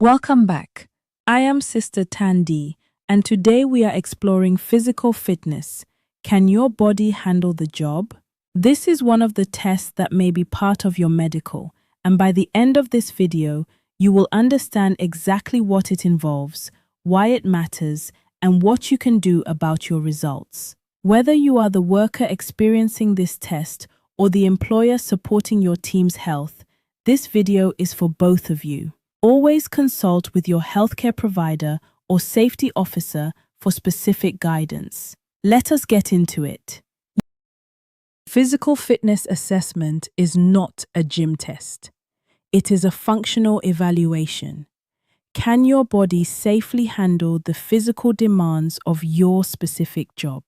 Welcome back. I am Sister Tandy, and today we are exploring physical fitness. Can your body handle the job? This is one of the tests that may be part of your medical, and by the end of this video, you will understand exactly what it involves, why it matters, and what you can do about your results. Whether you are the worker experiencing this test or the employer supporting your team's health, this video is for both of you. Always consult with your healthcare provider or safety officer for specific guidance. Let us get into it. Physical fitness assessment is not a gym test. It is a functional evaluation. Can your body safely handle the physical demands of your specific job?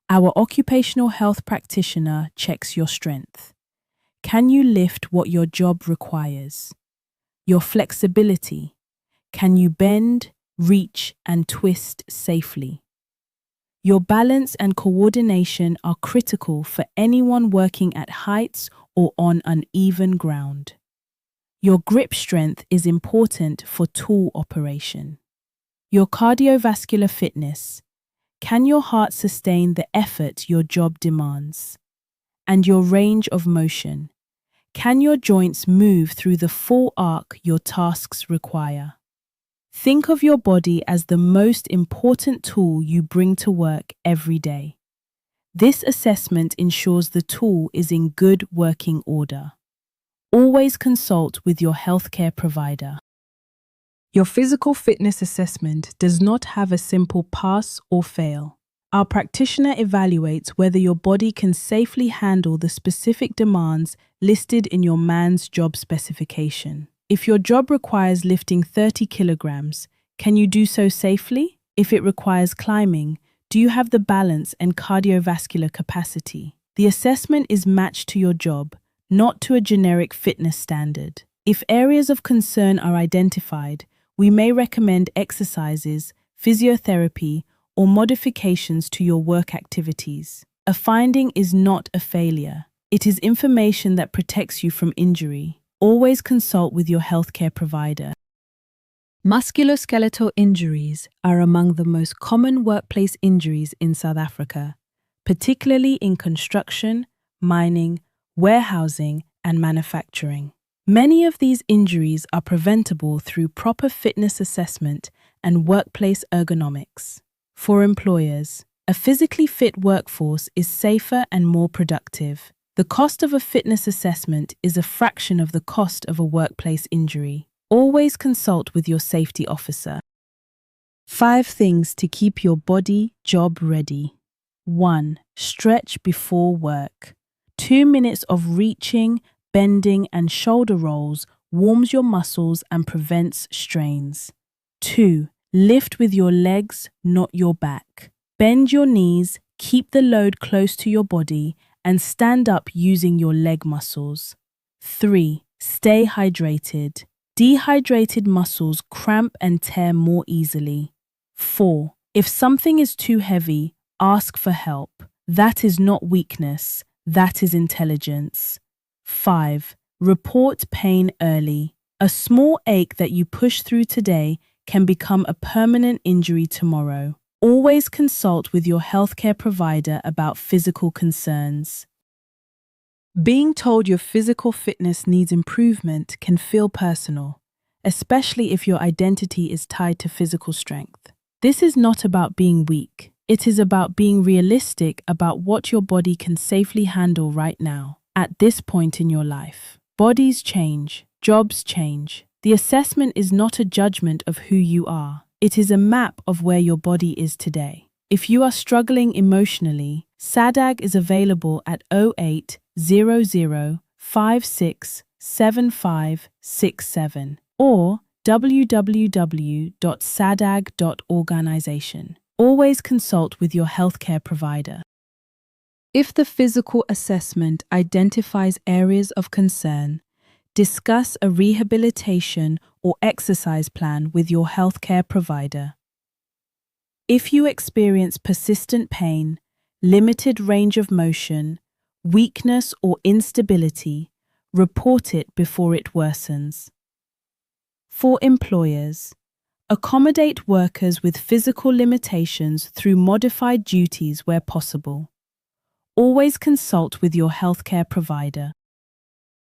Our occupational health practitioner checks your strength. Can you lift what your job requires? Your flexibility. Can you bend, reach, and twist safely? Your balance and coordination are critical for anyone working at heights or on uneven ground. Your grip strength is important for tool operation. Your cardiovascular fitness. Can your heart sustain the effort your job demands? And your range of motion. Can your joints move through the full arc your tasks require? Think of your body as the most important tool you bring to work every day. This assessment ensures the tool is in good working order. Always consult with your healthcare provider. Your physical fitness assessment does not have a simple pass or fail. Our practitioner evaluates whether your body can safely handle the specific demands listed in your man's job specification. If your job requires lifting 30 kilograms, can you do so safely? If it requires climbing, do you have the balance and cardiovascular capacity? The assessment is matched to your job, not to a generic fitness standard. If areas of concern are identified, we may recommend exercises, physiotherapy, or modifications to your work activities. A finding is not a failure. It is information that protects you from injury. Always consult with your healthcare provider. Musculoskeletal injuries are among the most common workplace injuries in South Africa, particularly in construction, mining, warehousing, and manufacturing. Many of these injuries are preventable through proper fitness assessment and workplace ergonomics. For employers, a physically fit workforce is safer and more productive. The cost of a fitness assessment is a fraction of the cost of a workplace injury. Always consult with your safety officer. 5 things to keep your body job ready. 1. Stretch before work. 2 minutes of reaching, bending, and shoulder rolls warms your muscles and prevents strains. 2. Lift with your legs, not your back. Bend your knees, keep the load close to your body, and stand up using your leg muscles. 3. Stay hydrated. Dehydrated muscles cramp and tear more easily. 4. If something is too heavy, ask for help. That is not weakness, that is intelligence. 5. Report pain early. A small ache that you push through today can become a permanent injury tomorrow. Always consult with your healthcare provider about physical concerns. Being told your physical fitness needs improvement can feel personal, especially if your identity is tied to physical strength. This is not about being weak. It is about being realistic about what your body can safely handle right now, at this point in your life. Bodies change, jobs change. The assessment is not a judgment of who you are. It is a map of where your body is today. If you are struggling emotionally, SADAG is available at 0800 567567 or www.sadag.organization. Always consult with your healthcare provider. If the physical assessment identifies areas of concern, discuss a rehabilitation or exercise plan with your healthcare provider. If you experience persistent pain, limited range of motion, weakness or instability, report it before it worsens. For employers, accommodate workers with physical limitations through modified duties where possible. Always consult with your healthcare provider.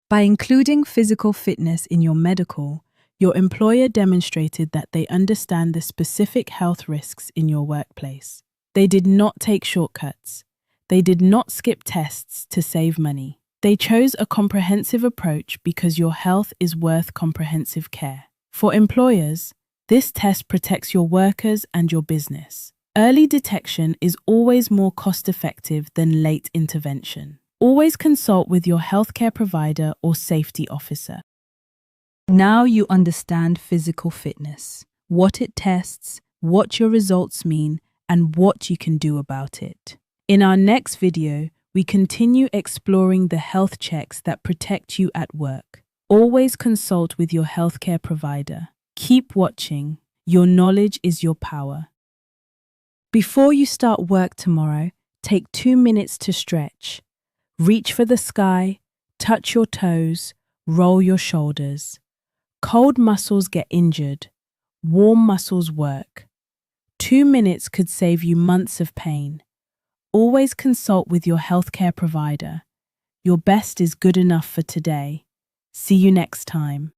By including physical fitness in your medical, your employer demonstrated that they understand the specific health risks in your workplace. They did not take shortcuts. They did not skip tests to save money. They chose a comprehensive approach because your health is worth comprehensive care. For employers, this test protects your workers and your business. Early detection is always more cost-effective than late intervention. Always consult with your healthcare provider or safety officer. Now you understand physical fitness, what it tests, what your results mean, and what you can do about it. In our next video, we continue exploring the health checks that protect you at work. Always consult with your healthcare provider. Keep watching. Your knowledge is your power. Before you start work tomorrow, take 2 minutes to stretch. Reach for the sky, touch your toes, roll your shoulders. Cold muscles get injured. Warm muscles work. 2 minutes could save you months of pain. Always consult with your healthcare provider. Your best is good enough for today. See you next time.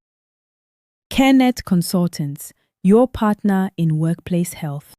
CareNet Consultants, your partner in workplace health.